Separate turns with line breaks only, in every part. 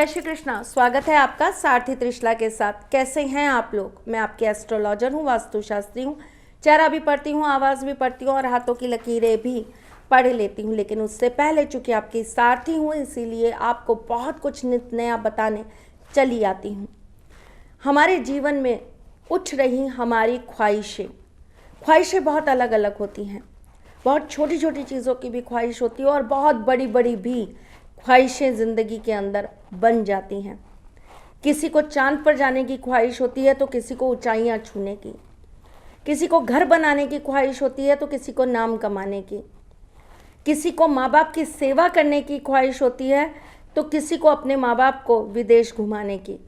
जय श्री कृष्णा। स्वागत है आपका सारथी त्रिशला के साथ। कैसे हैं आप लोग? मैं आपकी एस्ट्रोलॉजर हूँ, वास्तुशास्त्री हूँ। चेहरा भी पढ़ती हूँ, आवाज़ भी पढ़ती हूँ और हाथों की लकीरें भी पढ़ लेती हूँ। लेकिन उससे पहले चूँकि आपकी सारथी हूँ, इसीलिए आपको बहुत कुछ नित नया बताने चली आती हूँ। हमारे जीवन में उठ रही हमारी ख्वाहिशें बहुत अलग अलग होती हैं। बहुत छोटी छोटी चीज़ों की भी ख्वाहिश होती है और बहुत बड़ी बड़ी भी ख्वाहिशें ज़िंदगी के अंदर बन जाती हैं। किसी को चांद पर जाने की ख्वाहिश होती है तो किसी को ऊंचाइयां छूने की, किसी को घर बनाने की ख्वाहिश होती है तो किसी को नाम कमाने की, किसी को माँ बाप की सेवा करने की ख्वाहिश होती है तो किसी को अपने माँ बाप को विदेश घुमाने की,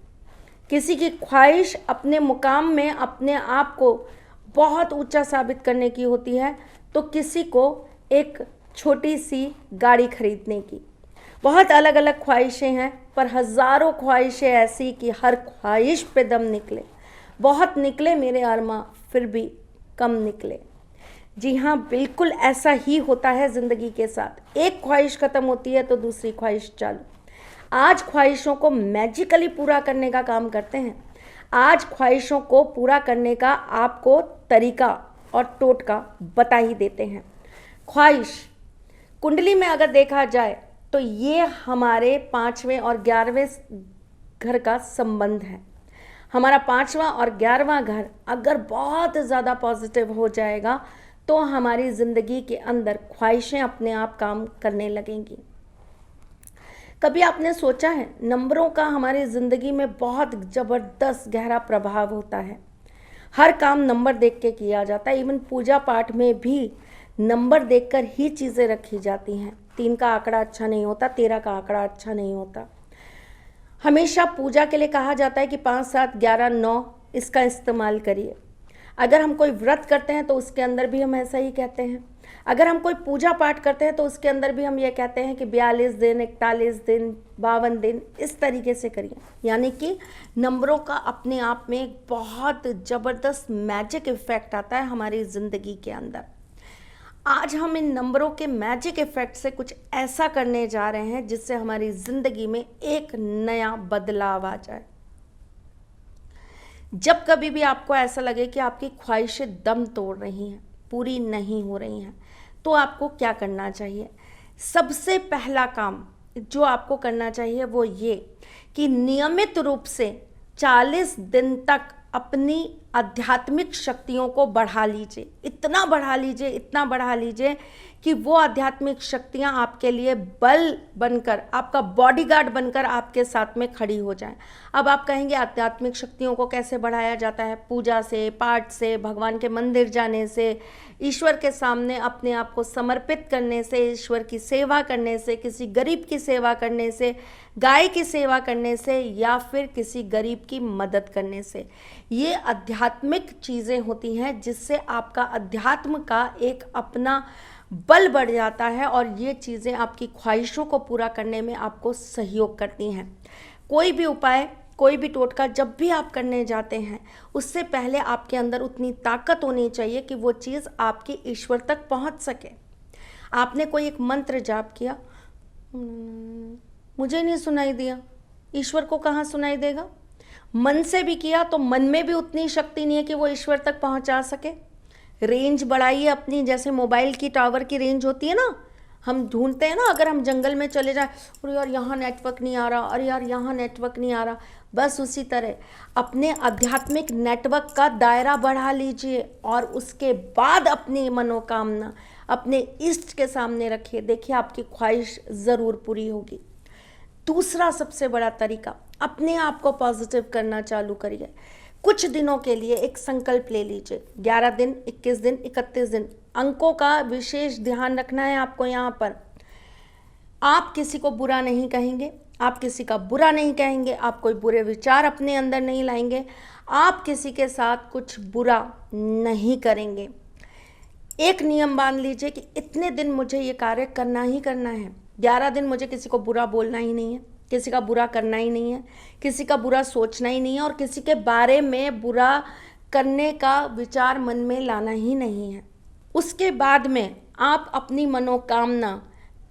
किसी की ख्वाहिश अपने मुकाम में अपने आप को बहुत ऊंचा साबित करने की होती है तो किसी को एक छोटी सी गाड़ी खरीदने की। बहुत अलग अलग ख्वाहिशें हैं, पर हज़ारों ख्वाहिशें ऐसी कि हर ख्वाहिश पे दम निकले। बहुत निकले मेरे अरमा, फिर भी कम निकले। जी हाँ, बिल्कुल ऐसा ही होता है ज़िंदगी के साथ। एक ख्वाहिश ख़त्म होती है तो दूसरी ख्वाहिश चालू। आज ख्वाहिशों को मैजिकली पूरा करने का काम करते हैं। आज ख्वाहिशों को पूरा करने का आपको तरीका और टोटका बता ही देते हैं। ख्वाहिश कुंडली में अगर देखा जाए तो ये हमारे 5वें और 11वें घर का संबंध है। हमारा 5वां और 11वां घर अगर बहुत ज़्यादा पॉजिटिव हो जाएगा तो हमारी ज़िंदगी के अंदर ख्वाहिशें अपने आप काम करने लगेंगी। कभी आपने सोचा है नंबरों का हमारी ज़िंदगी में बहुत ज़बरदस्त गहरा प्रभाव होता है। हर काम नंबर देख के किया जाता है। इवन पूजा पाठ में भी नंबर देखकर ही चीज़ें रखी जाती हैं। 3 का आंकड़ा अच्छा नहीं होता, 13 का आंकड़ा अच्छा नहीं होता। हमेशा पूजा के लिए कहा जाता है कि 5, 7, 11, 9 इसका इस्तेमाल करिए। अगर हम कोई व्रत करते हैं तो उसके अंदर भी हम ऐसा ही कहते हैं। अगर हम कोई पूजा पाठ करते हैं तो उसके अंदर भी हम ये कहते हैं कि 42 दिन, 41 दिन, 52 दिन इस तरीके से करिए। यानी कि नंबरों का अपने आप में एक बहुत ज़बरदस्त मैजिक इफ़ेक्ट आता है हमारी ज़िंदगी के अंदर। आज हम इन नंबरों के मैजिक इफ़ेक्ट से कुछ ऐसा करने जा रहे हैं जिससे हमारी ज़िंदगी में एक नया बदलाव आ जाए। जब कभी भी आपको ऐसा लगे कि आपकी ख्वाहिशें दम तोड़ रही हैं, पूरी नहीं हो रही हैं, तो आपको क्या करना चाहिए? सबसे पहला काम जो आपको करना चाहिए वो ये कि नियमित रूप से 40 दिन तक अपनी आध्यात्मिक शक्तियों को बढ़ा लीजिए। इतना बढ़ा लीजिए, इतना बढ़ा लीजिए कि वो आध्यात्मिक शक्तियाँ आपके लिए बल बनकर, आपका बॉडीगार्ड बनकर आपके साथ में खड़ी हो जाएं। अब आप कहेंगे आध्यात्मिक शक्तियों को कैसे बढ़ाया जाता है? पूजा से, पाठ से, भगवान के मंदिर जाने से, ईश्वर के सामने अपने आप को समर्पित करने से, ईश्वर की सेवा करने से, किसी गरीब की सेवा करने से, गाय की सेवा करने से या फिर किसी गरीब की मदद करने से। ये आध्यात्मिक चीज़ें होती हैं जिससे आपका अध्यात्म का एक अपना बल बढ़ जाता है और ये चीज़ें आपकी ख्वाहिशों को पूरा करने में आपको सहयोग करती हैं। कोई भी उपाय, कोई भी टोटका जब भी आप करने जाते हैं उससे पहले आपके अंदर उतनी ताकत होनी चाहिए कि वो चीज़ आपकी ईश्वर तक पहुंच सके। आपने कोई एक मंत्र जाप किया, मुझे नहीं सुनाई दिया, ईश्वर को कहाँ सुनाई देगा? मन से भी किया तो मन में भी उतनी शक्ति नहीं है कि वो ईश्वर तक पहुंचा सके। रेंज बढ़ाइए अपनी, जैसे मोबाइल की टावर की रेंज होती है ना, हम ढूंढते हैं ना, अगर हम जंगल में चले जाए, अरे यार यहाँ नेटवर्क नहीं आ रहा, अरे यार यहाँ नेटवर्क नहीं आ रहा, बस उसी तरह अपने आध्यात्मिक नेटवर्क का दायरा बढ़ा लीजिए और उसके बाद अपनी मनोकामना अपने इष्ट के सामने रखिए। देखिए आपकी ख्वाहिश ज़रूर पूरी होगी। दूसरा सबसे बड़ा तरीका, अपने आप को पॉजिटिव करना चालू करिए। कुछ दिनों के लिए एक संकल्प ले लीजिए, 11 दिन, 21 दिन, 31 दिन। अंकों का विशेष ध्यान रखना है आपको। यहाँ पर आप किसी को बुरा नहीं कहेंगे, आप किसी का बुरा नहीं कहेंगे, आप कोई बुरे विचार अपने अंदर नहीं लाएंगे, आप किसी के साथ कुछ बुरा नहीं करेंगे। एक नियम बांध लीजिए कि इतने दिन मुझे ये कार्य करना ही करना है। 11 दिन मुझे किसी को बुरा बोलना ही नहीं है, किसी का बुरा करना ही नहीं है, किसी का बुरा सोचना ही नहीं है और किसी के बारे में बुरा करने का विचार मन में लाना ही नहीं है। उसके बाद में आप अपनी मनोकामना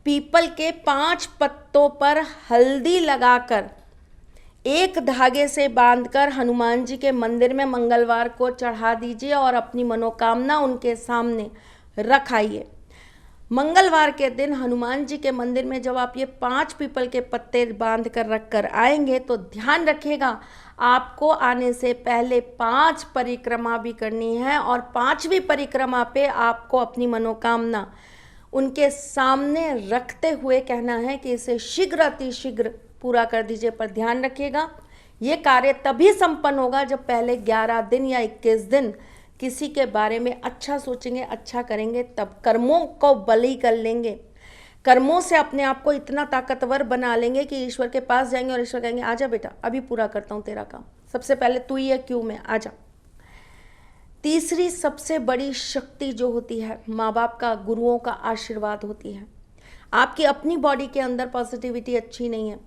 पीपल के 5 पत्तों पर हल्दी लगाकर एक धागे से बांधकर हनुमान जी के मंदिर में मंगलवार को चढ़ा दीजिए और अपनी मनोकामना उनके सामने रखाइए। मंगलवार के दिन हनुमान जी के मंदिर में जब आप ये 5 पीपल के पत्ते बांध कर रख कर आएंगे तो ध्यान रखिएगा, आपको आने से पहले 5 परिक्रमा भी करनी है और 5वीं परिक्रमा पे आपको अपनी मनोकामना उनके सामने रखते हुए कहना है कि इसे शीघ्र अतिशीघ्र पूरा कर दीजिए। पर ध्यान रखिएगा, ये कार्य तभी संपन्न होगा जब पहले 11 दिन या 21 दिन किसी के बारे में अच्छा सोचेंगे, अच्छा करेंगे, तब कर्मों को बलि कर लेंगे, कर्मों से अपने आप को इतना ताकतवर बना लेंगे कि ईश्वर के पास जाएंगे और ईश्वर कहेंगे आजा बेटा, अभी पूरा करता हूँ तेरा काम, सबसे पहले तू ही है, क्यों मैं, आजा। तीसरी सबसे बड़ी शक्ति जो होती है माँ बाप का, गुरुओं का आशीर्वाद होती है। आपकी अपनी बॉडी के अंदर पॉजिटिविटी अच्छी नहीं है,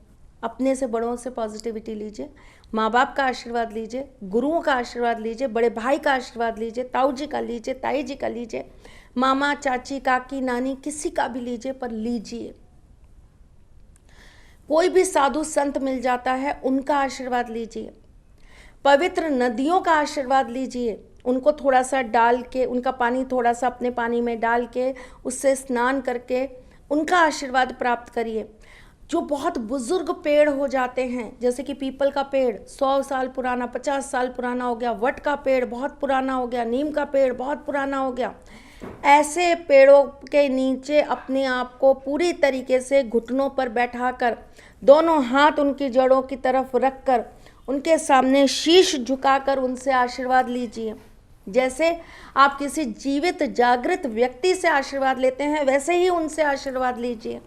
अपने से बड़ों से पॉजिटिविटी लीजिए, माँ बाप का आशीर्वाद लीजिए, गुरुओं का आशीर्वाद लीजिए, बड़े भाई का आशीर्वाद लीजिए, ताऊ जी का लीजिए, ताई जी का लीजिए, मामा चाची काकी नानी किसी का भी लीजिए, पर लीजिए। कोई भी साधु संत मिल जाता है उनका आशीर्वाद लीजिए, पवित्र नदियों का आशीर्वाद लीजिए, उनको थोड़ा सा डाल के, उनका पानी थोड़ा सा अपने पानी में डाल के उससे स्नान करके उनका आशीर्वाद प्राप्त करिए। जो बहुत बुजुर्ग पेड़ हो जाते हैं, जैसे कि पीपल का पेड़ 100 साल पुराना, 50 साल पुराना हो गया, वट का पेड़ बहुत पुराना हो गया, नीम का पेड़ बहुत पुराना हो गया, ऐसे पेड़ों के नीचे अपने आप को पूरी तरीके से घुटनों पर बैठाकर दोनों हाथ उनकी जड़ों की तरफ रखकर उनके सामने शीश झुकाकर उनसे आशीर्वाद लीजिए। जैसे आप किसी जीवित जागृत व्यक्ति से आशीर्वाद लेते हैं वैसे ही उनसे आशीर्वाद लीजिए।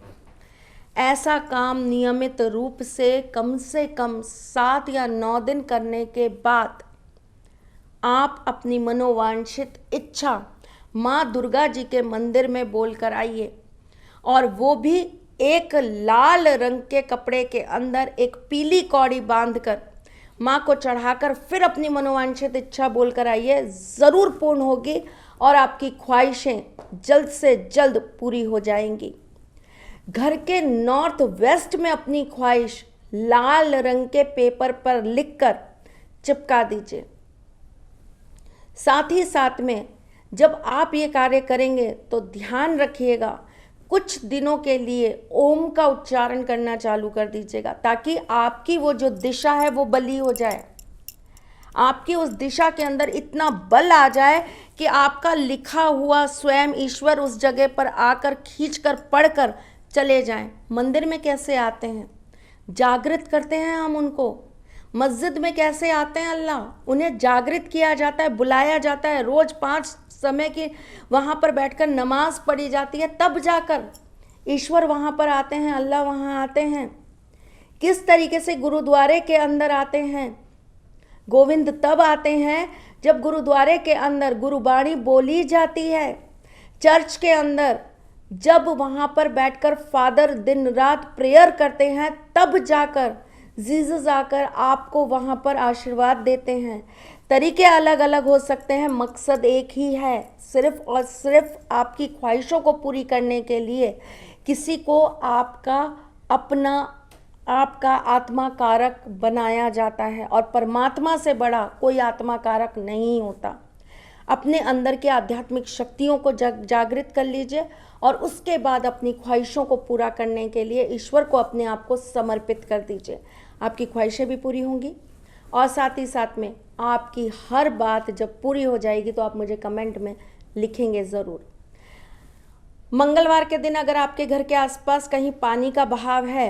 ऐसा काम नियमित रूप से कम 7 या 9 दिन करने के बाद आप अपनी मनोवांछित इच्छा माँ दुर्गा जी के मंदिर में बोलकर आइए, और वो भी एक लाल रंग के कपड़े के अंदर एक पीली कौड़ी बांधकर माँ को चढ़ाकर फिर अपनी मनोवांछित इच्छा बोलकर आइए। ज़रूर पूर्ण होगी और आपकी ख्वाहिशें जल्द से जल्द पूरी हो जाएंगी। घर के नॉर्थ वेस्ट में अपनी ख्वाहिश लाल रंग के पेपर पर लिखकर चिपका दीजिए। साथ ही साथ में जब आप ये कार्य करेंगे तो ध्यान रखिएगा, कुछ दिनों के लिए ओम का उच्चारण करना चालू कर दीजिएगा, ताकि आपकी वो जो दिशा है वो बली हो जाए, आपकी उस दिशा के अंदर इतना बल आ जाए कि आपका लिखा हुआ स्वयं ईश्वर उस जगह पर आकर खींचकर पढ़कर चले जाएं। मंदिर में कैसे आते हैं, जागृत करते हैं हम उनको। मस्जिद में कैसे आते हैं अल्लाह, उन्हें जागृत किया जाता है, बुलाया जाता है, रोज़ 5 समय की वहाँ पर बैठकर नमाज पढ़ी जाती है, तब जाकर ईश्वर वहाँ पर आते हैं, अल्लाह वहाँ आते हैं। किस तरीके से गुरुद्वारे के अंदर आते हैं, गोविंद तब आते हैं जब गुरुद्वारे के अंदर गुरुबाणी बोली जाती है। चर्च के अंदर जब वहाँ पर बैठकर फादर दिन रात प्रेयर करते हैं, तब जाकर जीसस आकर आपको वहाँ पर आशीर्वाद देते हैं। तरीके अलग अलग हो सकते हैं, मकसद एक ही है, सिर्फ और सिर्फ आपकी ख्वाहिशों को पूरी करने के लिए किसी को आपका आत्मा कारक बनाया जाता है, और परमात्मा से बड़ा कोई आत्मा कारक नहीं होता। अपने अंदर के आध्यात्मिक शक्तियों को जागृत कर लीजिए और उसके बाद अपनी ख्वाहिशों को पूरा करने के लिए ईश्वर को अपने आप को समर्पित कर दीजिए। आपकी ख्वाहिशें भी पूरी होंगी और साथ ही साथ में आपकी हर बात जब पूरी हो जाएगी तो आप मुझे कमेंट में लिखेंगे ज़रूर। मंगलवार के दिन अगर आपके घर के आसपास कहीं पानी का बहाव है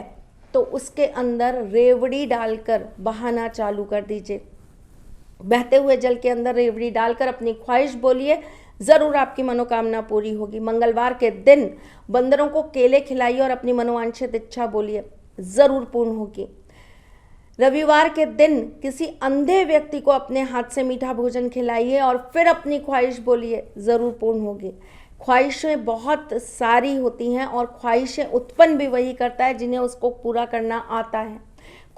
तो उसके अंदर रेवड़ी डालकर बहाना चालू कर दीजिए। बहते हुए जल के अंदर रेवड़ी डालकर अपनी ख्वाहिश बोलिए, ज़रूर आपकी मनोकामना पूरी होगी। मंगलवार के दिन बंदरों को केले खिलाइए और अपनी मनोवांछित इच्छा बोलिए, ज़रूर पूर्ण होगी। रविवार के दिन किसी अंधे व्यक्ति को अपने हाथ से मीठा भोजन खिलाइए और फिर अपनी ख्वाहिश बोलिए, ज़रूर पूर्ण होगी। ख्वाहिशें बहुत सारी होती हैं और ख्वाहिशें उत्पन्न भी वही करता है जिन्हें उसको पूरा करना आता है।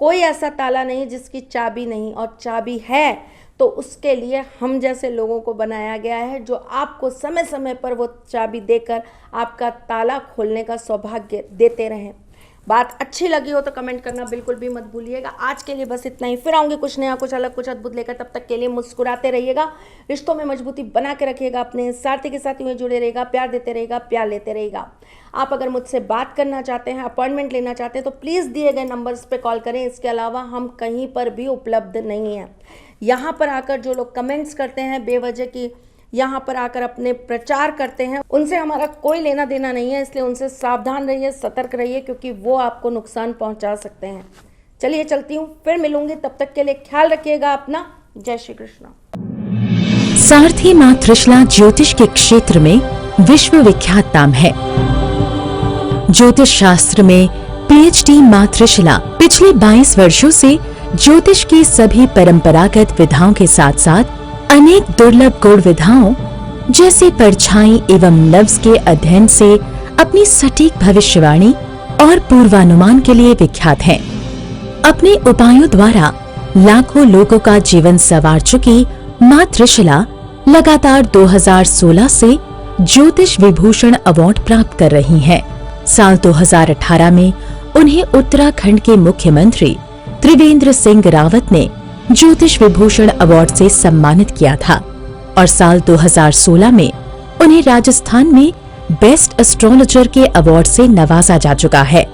कोई ऐसा ताला नहीं जिसकी चाबी नहीं, और चाबी है तो उसके लिए हम जैसे लोगों को बनाया गया है, जो आपको समय समय पर वो चाबी देकर आपका ताला खोलने का सौभाग्य देते रहें। बात अच्छी लगी हो तो कमेंट करना बिल्कुल भी मत भूलिएगा। आज के लिए बस इतना ही, फिर आऊँगी कुछ नया, कुछ अलग, कुछ अद्भुत लेकर। तब तक के लिए मुस्कुराते रहिएगा, रिश्तों में मजबूती बना के रखिएगा, अपने सारथी के साथ यूँ जुड़े रहेगा, प्यार देते रहेगा, प्यार लेते रहेगा। आप अगर मुझसे बात करना चाहते हैं, अपॉइंटमेंट लेना चाहते हैं तो प्लीज़ दिए गए नंबर्स पे कॉल करें। इसके अलावा हम कहीं पर भी उपलब्ध नहीं हैं। यहाँ पर आकर जो लोग कमेंट्स करते हैं बेवजह की, यहाँ पर आकर अपने प्रचार करते हैं, उनसे हमारा कोई लेना देना नहीं है, इसलिए उनसे सावधान रहिए, सतर्क रहिए, क्योंकि वो आपको नुकसान पहुंचा सकते हैं। चलिए चलती हूँ, फिर मिलूंगी, तब तक के लिए ख्याल रखिएगा अपना। जय श्री कृष्ण।
सारथी मां त्रिशला ज्योतिष के क्षेत्र में विश्व विख्यात नाम है। ज्योतिष शास्त्र में पीएचडी मां त्रिशला पिछले 22 वर्षों से ज्योतिष की सभी परंपरागत विधाओं के साथ साथ अनेक दुर्लभ गूढ़ विधाओं जैसे परछाई एवं नव्स के अध्ययन से अपनी सटीक भविष्यवाणी और पूर्वानुमान के लिए विख्यात हैं। अपने उपायों द्वारा लाखों लोगों का जीवन संवार चुकी मां त्रिशला लगातार 2016 से ज्योतिष विभूषण अवार्ड प्राप्त कर रही हैं। साल 2018 में उन्हें उत्तराखंड के मुख्यमंत्री त्रिवेंद्र सिंह रावत ने ज्योतिष विभूषण अवार्ड से सम्मानित किया था और साल 2016 में उन्हें राजस्थान में बेस्ट एस्ट्रोलॉजर के अवार्ड से नवाजा जा चुका है।